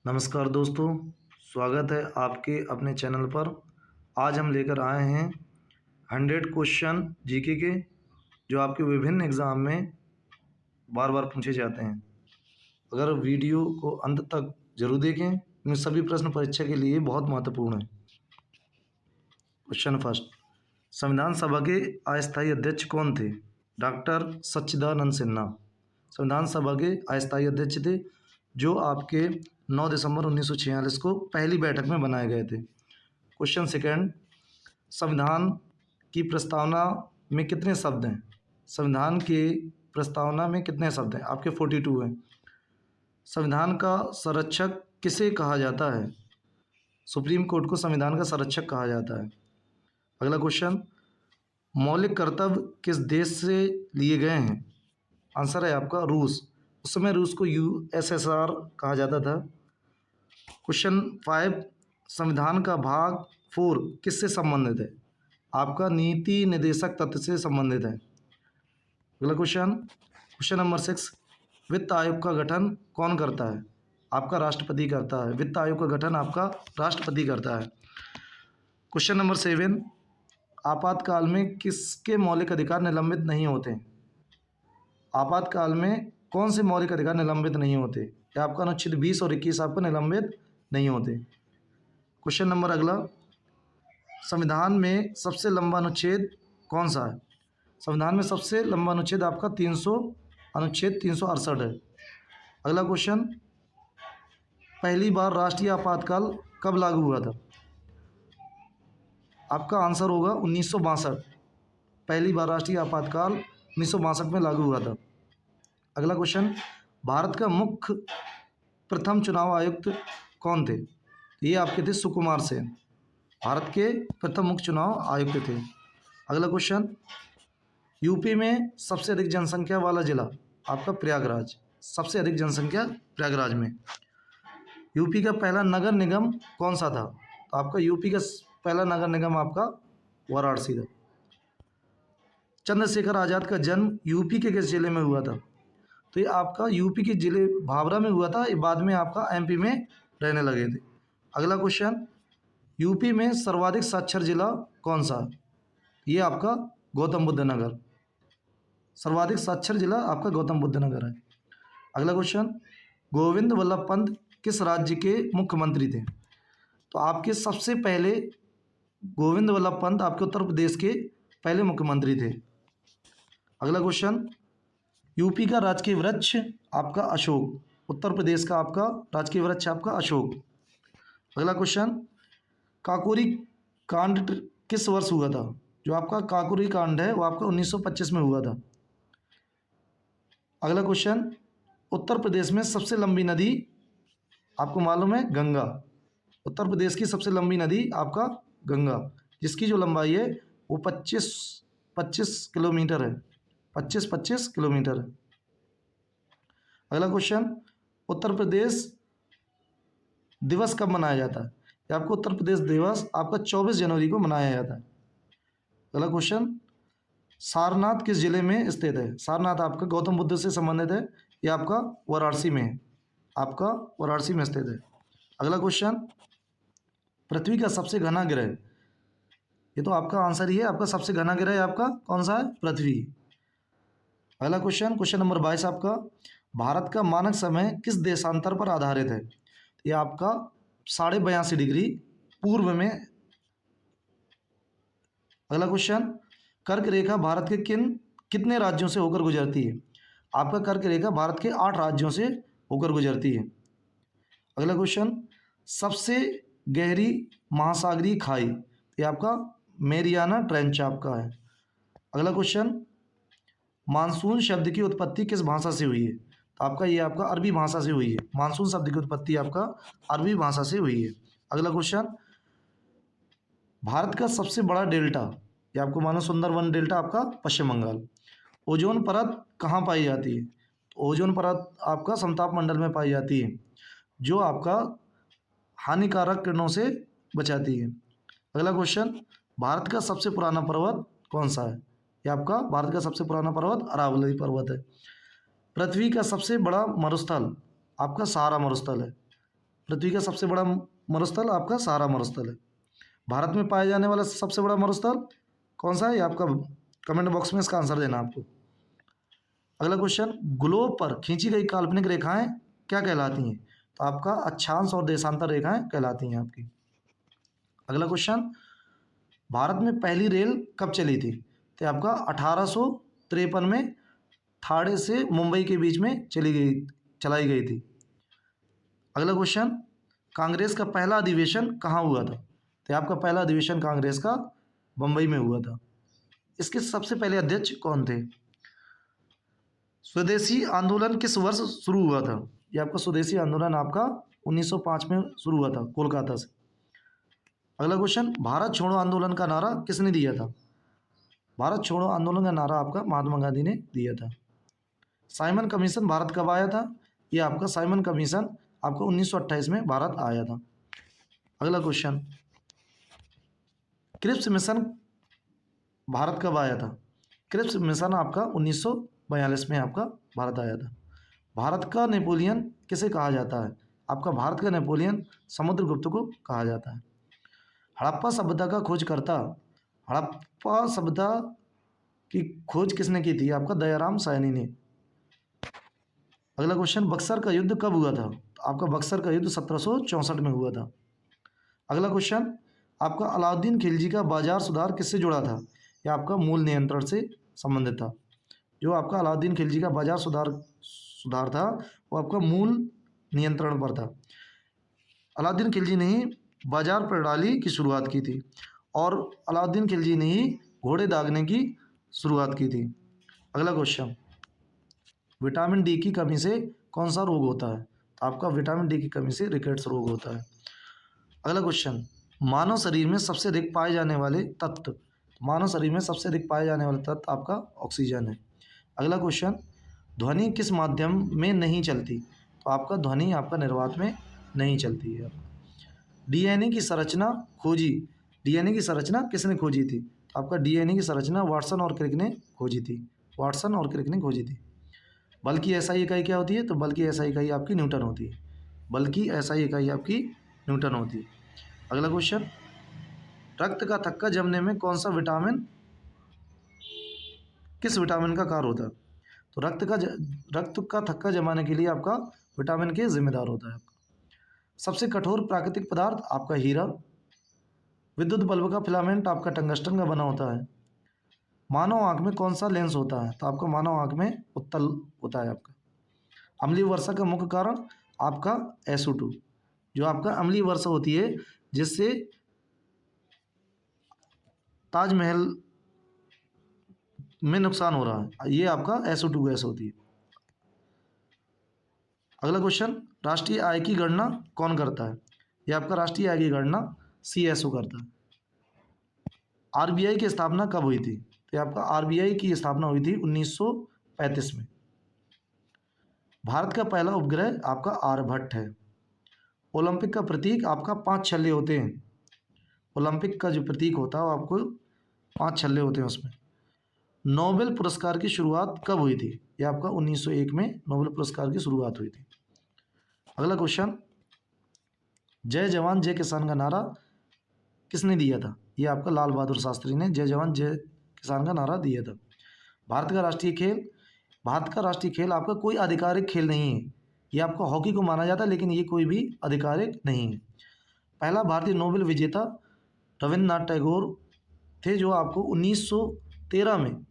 नमस्कार दोस्तों, स्वागत है आपके अपने चैनल पर। आज हम लेकर आए हैं 100 क्वेश्चन जीके के, जो आपके विभिन्न एग्ज़ाम में बार बार पूछे जाते हैं। अगर वीडियो को अंत तक जरूर देखें, इन सभी प्रश्न परीक्षा के लिए बहुत महत्वपूर्ण है। क्वेश्चन फर्स्ट, संविधान सभा के अस्थायी अध्यक्ष कौन थे? डॉक्टर सच्चिदानंद सिन्हा संविधान सभा के अस्थायी अध्यक्ष थे, जो आपके 9 दिसंबर 1946 को पहली बैठक में बनाए गए थे। क्वेश्चन सेकंड, संविधान की प्रस्तावना में कितने शब्द हैं? संविधान की प्रस्तावना में कितने शब्द हैं? आपके 42 हैं। संविधान का संरक्षक किसे कहा जाता है? सुप्रीम कोर्ट को संविधान का संरक्षक कहा जाता है। अगला क्वेश्चन, मौलिक कर्तव्य किस देश से लिए गए हैं? आंसर है आपका रूस। उस समय रूस को यूएसएसआर कहा जाता था। क्वेश्चन 5, संविधान का भाग 4 किससे संबंधित है? आपका नीति निर्देशक तत्व से संबंधित है। अगला क्वेश्चन नंबर 6, वित्त आयोग का गठन कौन करता है? आपका राष्ट्रपति करता है। वित्त आयोग का गठन आपका राष्ट्रपति करता है। क्वेश्चन नंबर 7, आपातकाल में किसके मौलिक अधिकार निलंबित नहीं होते? आपातकाल में कौन से मौलिक अधिकार निलंबित नहीं होते? या आपका अनुच्छेद 20 और 21 आपका निलंबित नहीं होते। क्वेश्चन नंबर अगला, संविधान में सबसे लंबा अनुच्छेद कौन सा है? संविधान में सबसे लंबा अनुच्छेद आपका अनुच्छेद 368 है। अगला क्वेश्चन, पहली बार राष्ट्रीय आपातकाल कब लागू हुआ था? आपका आंसर होगा 1962। पहली बार राष्ट्रीय आपातकाल 1962 में लागू हुआ था। अगला क्वेश्चन, भारत का मुख्य प्रथम चुनाव आयुक्त कौन थे? ये आपके थे सुकुमार सेन। भारत के प्रथम मुख्य चुनाव आयुक्त थे। अगला क्वेश्चन, यूपी में सबसे अधिक जनसंख्या वाला जिला आपका प्रयागराज। सबसे अधिक जनसंख्या प्रयागराज में। यूपी का पहला नगर निगम कौन सा था? तो आपका यूपी का पहला नगर निगम आपका वाराणसी था। चंद्रशेखर आज़ाद का जन्म यूपी के किस जिले में हुआ था? तो ये आपका यूपी के जिले भाभरा में हुआ था। ये बाद में आपका एमपी में रहने लगे थे। अगला क्वेश्चन, यूपी में सर्वाधिक साक्षर जिला कौन सा? ये आपका गौतम बुद्ध नगर। सर्वाधिक साक्षर जिला आपका गौतम बुद्ध नगर है। अगला क्वेश्चन, गोविंद वल्लभ पंत किस राज्य के मुख्यमंत्री थे? तो आपके सबसे पहले गोविंद वल्लभ पंत आपके उत्तर प्रदेश के पहले मुख्यमंत्री थे। अगला क्वेश्चन, यूपी का राजकीय वृक्ष आपका अशोक। उत्तर प्रदेश का आपका राजकीय वृक्ष आपका अशोक। अगला क्वेश्चन, काकोरी कांड किस वर्ष हुआ था? जो आपका काकोरी कांड है वो आपका 1925 में हुआ था। अगला क्वेश्चन, उत्तर प्रदेश में सबसे लंबी नदी आपको मालूम है? गंगा। उत्तर प्रदेश की सबसे लंबी नदी आपका गंगा, जिसकी जो लंबाई है वो 25 किलोमीटर है। 25 किलोमीटर है। अगला क्वेश्चन, उत्तर प्रदेश दिवस कब मनाया जाता है? ये आपको उत्तर प्रदेश दिवस आपका 24 जनवरी को मनाया जाता है। अगला क्वेश्चन, सारनाथ किस जिले में स्थित है? सारनाथ आपका गौतम बुद्ध से संबंधित है। ये आपका वाराणसी में है। आपका वाराणसी में स्थित है। अगला क्वेश्चन, पृथ्वी का सबसे घना ग्रह, ये तो आपका आंसर ही है। आपका सबसे घना ग्रह आपका कौन सा है? पृथ्वी। अगला क्वेश्चन नंबर 22 आपका, भारत का मानक समय किस देशांतर पर आधारित है? ये आपका 82.5 डिग्री पूर्व में। अगला क्वेश्चन, कर्क रेखा भारत के कितने राज्यों से होकर गुजरती है? आपका कर्क रेखा भारत के 8 राज्यों से होकर गुजरती है। अगला क्वेश्चन, सबसे गहरी महासागरीय खाई, ये आपका मेरियाना ट्रेंच आपका है। अगला क्वेश्चन, मानसून शब्द की उत्पत्ति किस भाषा से हुई है? तो आपका ये आपका अरबी भाषा से हुई है। मानसून शब्द की उत्पत्ति आपका अरबी भाषा से हुई है। अगला क्वेश्चन, भारत का सबसे बड़ा डेल्टा, ये आपको मानो सुंदरवन डेल्टा आपका पश्चिम बंगाल। ओजोन परत कहाँ पाई जाती है? तो ओजोन परत आपका समताप मंडल में पाई जाती है, जो आपका हानिकारक किरणों से बचाती है। अगला क्वेश्चन, भारत का सबसे पुराना पर्वत कौन सा है? ये आपका भारत का सबसे पुराना पर्वत अरावली पर्वत है। पृथ्वी का सबसे बड़ा मरुस्थल आपका सहारा मरुस्थल है। पृथ्वी का सबसे बड़ा मरुस्थल आपका सहारा मरुस्थल है। भारत में पाया जाने वाला सबसे बड़ा मरुस्थल कौन सा है, ये आपका कमेंट बॉक्स में इसका आंसर देना आपको। अगला क्वेश्चन, ग्लोब पर खींची गई काल्पनिक रेखाएं क्या कहलाती हैं? तो आपका अक्षांश और देशांतर रेखाएं कहलाती हैं आपकी। अगला क्वेश्चन, भारत में पहली रेल कब चली थी? तो आपका 1853 में ठाणे से मुंबई के बीच में चलाई गई थी। अगला क्वेश्चन, कांग्रेस का पहला अधिवेशन कहाँ हुआ था? तो आपका पहला अधिवेशन कांग्रेस का बम्बई में हुआ था। इसके सबसे पहले अध्यक्ष कौन थे? स्वदेशी आंदोलन किस वर्ष शुरू हुआ था? ये आपका स्वदेशी आंदोलन आपका 1905 में शुरू हुआ था कोलकाता से। अगला क्वेश्चन, भारत छोड़ो आंदोलन का नारा किसने दिया था? भारत छोड़ो आंदोलन का नारा आपका महात्मा गांधी ने दिया था। साइमन कमीशन भारत कब आया था? ये आपका साइमन कमीशन आपको 1928 में भारत आया था। अगला क्वेश्चन, क्रिप्स मिशन भारत कब आया था? क्रिप्स मिशन आपका 1942 में आपका भारत आया था। भारत का नेपोलियन किसे कहा जाता है? आपका भारत का नेपोलियन समुद्रगुप्त को कहा जाता है। हड़प्पा सभ्यता का खोजकर्ता, हड़प्पा सभ्यता की खोज किसने की थी? आपका दयाराम साहनी ने। अगला क्वेश्चन, बक्सर का युद्ध कब हुआ था? तो आपका बक्सर का युद्ध 1764 में हुआ था। अगला क्वेश्चन, आपका अलाउद्दीन खिलजी का बाजार सुधार किससे जुड़ा था? यह आपका मूल नियंत्रण से संबंधित था। जो आपका अलाउद्दीन खिलजी का बाजार सुधार था वो आपका मूल नियंत्रण पर था। अलाउद्दीन खिलजी ने ही बाजार प्रणाली की शुरुआत की थी और अलाउद्दीन खिलजी ने ही घोड़े दागने की शुरुआत की थी। अगला क्वेश्चन, विटामिन डी की कमी से कौन सा रोग होता है? तो आपका विटामिन डी की कमी से रिकेट्स रोग होता है। अगला क्वेश्चन, मानव शरीर में सबसे अधिक पाए जाने वाले तत्व, मानव शरीर में सबसे अधिक पाए जाने वाले तत्व आपका ऑक्सीजन है। अगला क्वेश्चन, ध्वनि किस माध्यम में नहीं चलती? तो आपका ध्वनि आपका निर्वात में नहीं चलती है। डीएनए की संरचना खोजी, डीएनए की संरचना किसने खोजी थी? तो आपका डीएनए की संरचना वाटसन और क्रिक ने खोजी थी, वाटसन और क्रिक ने खोजी थी। बल की एसआई इकाई क्या होती है? तो बल की एसआई इकाई आपकी न्यूटन होती है, बल की एसआई इकाई आपकी न्यूटन होती है। अगला क्वेश्चन, रक्त का थक्का जमने में कौन सा विटामिन किस विटामिन का कार्य होता है? तो रक्त का थक्का जमाने के लिए आपका विटामिन के जिम्मेदार होता है। सबसे कठोर प्राकृतिक पदार्थ आपका हीरा। विद्युत बल्ब का फिलामेंट आपका टंगस्टन का बना होता है। मानव आंख में कौन सा लेंस होता है? तो आपका मानव आंख में उत्तल होता है आपका। अम्लीय वर्षा का मुख्य कारण आपका SO2, जो आपका अम्लीय वर्षा होती है जिससे ताजमहल में नुकसान हो रहा है, ये आपका SO2 गैस होती है। अगला क्वेश्चन, राष्ट्रीय आय की गणना कौन करता है? ये आपका राष्ट्रीय आय की गणना CSO करता है। RBI की स्थापना कब हुई थी? तो आपका RBI की स्थापना हुई थी 1935 में। भारत का पहला उपग्रह आपका आर्यभट्ट है। ओलंपिक का प्रतीक आपका 5 छल्ले होते हैं। ओलंपिक का जो प्रतीक होता है वो आपको 5 छल्ले होते हैं उसमें। नोबेल पुरस्कार की शुरुआत कब हुई थी? ये आपका 1901 में नोबेल पुरस्कार की शुरुआत हुई थी। अगला क्वेश्चन, जय जवान जय किसान का नारा किसने दिया था? ये आपका लाल बहादुर शास्त्री ने जय जवान जय किसान का नारा दिया था। भारत का राष्ट्रीय खेल, भारत का राष्ट्रीय खेल आपका कोई आधिकारिक खेल नहीं है। ये आपका हॉकी को माना जाता है लेकिन ये कोई भी आधिकारिक नहीं है। पहला भारतीय नोबेल विजेता रविन्द्रनाथ टैगोर थे, जो आपको 1913 में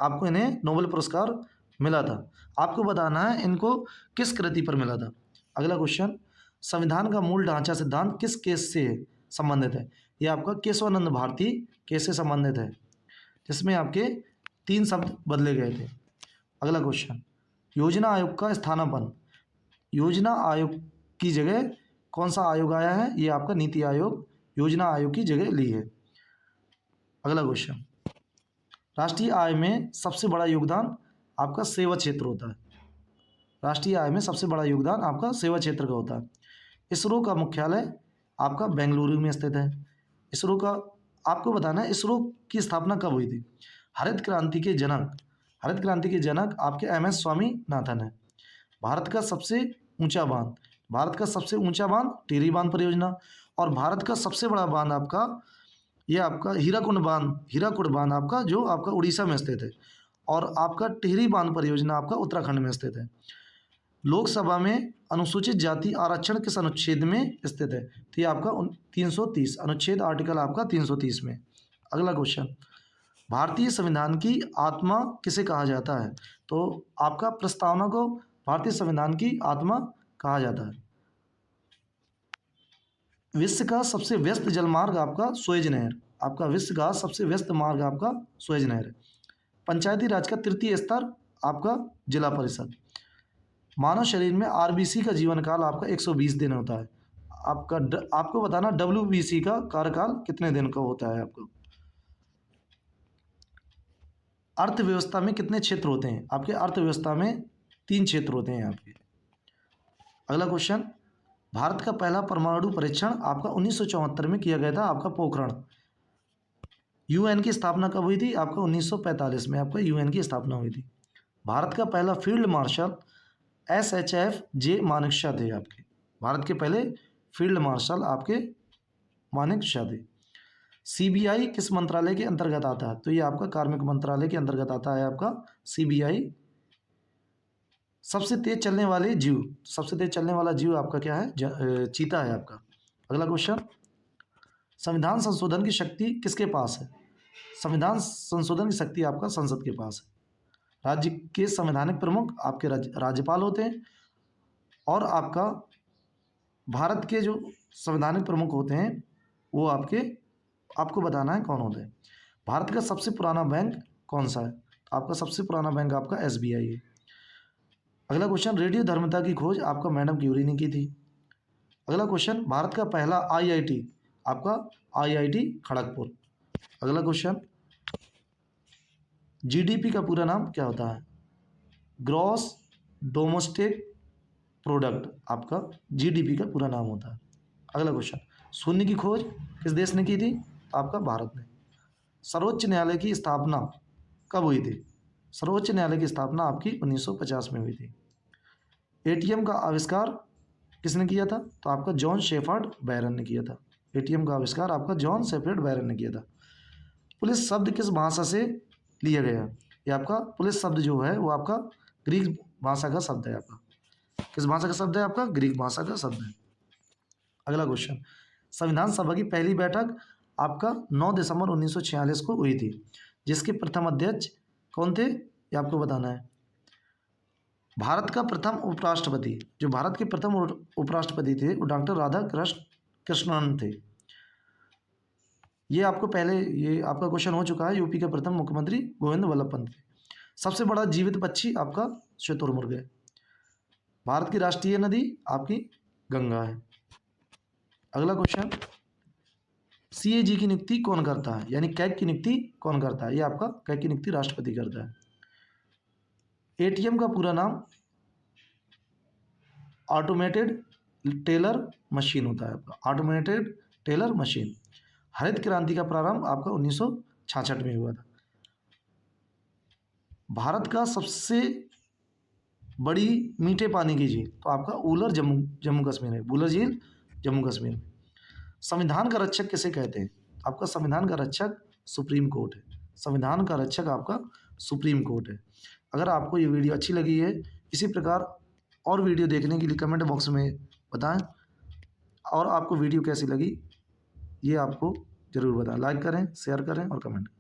आपको इन्हें नोबेल पुरस्कार मिला था। आपको बताना है इनको किस कृति पर मिला था। अगला क्वेश्चन, संविधान का मूल ढांचा सिद्धांत किस केस से संबंधित है? ये आपका केशवानंद भारती केस से संबंधित है, जिसमें आपके 3 शब्द बदले गए थे। अगला क्वेश्चन, योजना आयोग का स्थानापन्न, योजना आयोग की जगह कौन सा आयोग आया है? ये आपका नीति आयोग योजना आयोग की जगह ली है। अगला क्वेश्चन, राष्ट्रीय आय में सबसे बड़ा योगदान आपका सेवा क्षेत्र होता है। राष्ट्रीय आय में सबसे बड़ा योगदान आपका सेवा क्षेत्र का होता है। इसरो का मुख्यालय आपका बेंगलुरु में स्थित है। इसरो का आपको बताना है इसरो की स्थापना कब हुई थी? हरित क्रांति के जनक आपके MS स्वामीनाथन है। भारत का सबसे ऊंचा बांध, भारत का सबसे ऊंचा बांध टिहरी बांध परियोजना। और भारत का सबसे बड़ा बांध आपका ये आपका हीराकुड बांध आपका जो आपका उड़ीसा में स्थित है। और आपका टिहरी बांध परियोजना आपका उत्तराखंड में स्थित है। लोकसभा में अनुसूचित जाति आरक्षण किस अनुच्छेद में स्थित है? तो ये आपका 330 अनुच्छेद आर्टिकल आपका 330 में। अगला क्वेश्चन, भारतीय संविधान की आत्मा किसे कहा जाता है? तो आपका प्रस्तावना को भारतीय संविधान की आत्मा कहा जाता है। विश्व का सबसे व्यस्त जलमार्ग आपका सुएज नहर, आपका विश्व का सबसे व्यस्त मार्ग आपका सुएज नहर है। पंचायती राज का तृतीय स्तर आपका जिला परिषद। मानव शरीर में आरबीसी का जीवन काल आपका 120 दिन होता है। आपको बताना डब्ल्यूबीसी का कार्यकाल कितने दिन का होता है आपको। अर्थव्यवस्था में कितने क्षेत्र होते हैं? आपके अर्थव्यवस्था में 3 क्षेत्र होते हैं आपके। अगला क्वेश्चन, भारत का पहला परमाणु परीक्षण आपका 1974 में किया गया था आपका पोखरण। यूएन की स्थापना कब हुई थी? आपका 1945 में आपका यूएन की स्थापना हुई थी। भारत का पहला फील्ड मार्शल SHF जे मानेकशॉ थे आपके। भारत के पहले फील्ड मार्शल आपके मानेकशॉ थे। CBI किस मंत्रालय के अंतर्गत आता है? तो ये आपका कार्मिक मंत्रालय के अंतर्गत आता है आपका CBI। सबसे तेज चलने वाला जीव आपका क्या है? चीता है आपका। अगला क्वेश्चन, संविधान संशोधन की शक्ति किसके पास है? संविधान संशोधन की शक्ति आपका संसद के पास है। राज्य के संवैधानिक प्रमुख आपके राज्यपाल होते हैं। और आपका भारत के जो संवैधानिक प्रमुख होते हैं वो आपको बताना है कौन होते हैं। भारत का सबसे पुराना बैंक कौन सा है? आपका सबसे पुराना बैंक आपका SBI है। अगला क्वेश्चन, रेडियो धर्मिता की खोज आपका मैडम क्यूरी ने की थी। अगला क्वेश्चन, भारत का पहला IIT आपका IIT खड़गपुर। अगला क्वेश्चन, GDP का पूरा नाम क्या होता है? ग्रॉस डोमेस्टिक प्रोडक्ट आपका GDP का पूरा नाम होता है। अगला क्वेश्चन, शून्य की खोज किस देश ने की थी? आपका भारत ने। सर्वोच्च न्यायालय की स्थापना कब हुई थी? सर्वोच्च न्यायालय की स्थापना आपकी 1950 में हुई थी। ATM का आविष्कार किसने किया था? तो आपका जॉन शेफर्ड बैरन ने किया था। ATM का आविष्कार आपका जॉन शेफर्ड बैरन ने किया था। पुलिस शब्द किस भाषा से लिया गया? ये आपका पुलिस शब्द जो है वो आपका ग्रीक भाषा का शब्द है आपका। किस भाषा का शब्द है? आपका ग्रीक भाषा का शब्द है। अगला क्वेश्चन, संविधान सभा की पहली बैठक आपका 9 दिसंबर 1946 को हुई थी, जिसके प्रथम अध्यक्ष कौन थे? ये आपको बताना है। भारत का प्रथम उपराष्ट्रपति, जो भारत के प्रथम उपराष्ट्रपति थे वो डॉक्टर राधा कृष्णन थे। ये आपका क्वेश्चन हो चुका है। यूपी के प्रथम मुख्यमंत्री गोविंद वल्लभ पंत थे। सबसे बड़ा जीवित पक्षी आपका शुतुरमुर्ग है। भारत की राष्ट्रीय नदी आपकी गंगा है। अगला क्वेश्चन, CAG की नियुक्ति कौन करता है? यानी कैग की नियुक्ति कौन करता है? ये आपका कैग की नियुक्ति राष्ट्रपति करता है। ATM का पूरा नाम ऑटोमेटेड टेलर मशीन होता है आपका, ऑटोमेटेड टेलर मशीन। हरित क्रांति का प्रारंभ आपका 1966 में हुआ था। भारत का सबसे बड़ी मीठे पानी की झील तो आपका ऊलर जम्मू कश्मीर है। वूलर झील जम्मू कश्मीर में। संविधान का रक्षक किसे कहते हैं? आपका संविधान का रक्षक सुप्रीम कोर्ट है। संविधान का रक्षक आपका सुप्रीम कोर्ट है। अगर आपको ये वीडियो अच्छी लगी है, इसी प्रकार और वीडियो देखने के लिए कमेंट बॉक्स में बताएं। और आपको वीडियो कैसी लगी ये आपको ज़रूर बताएं। लाइक करें, शेयर करें और कमेंट करें।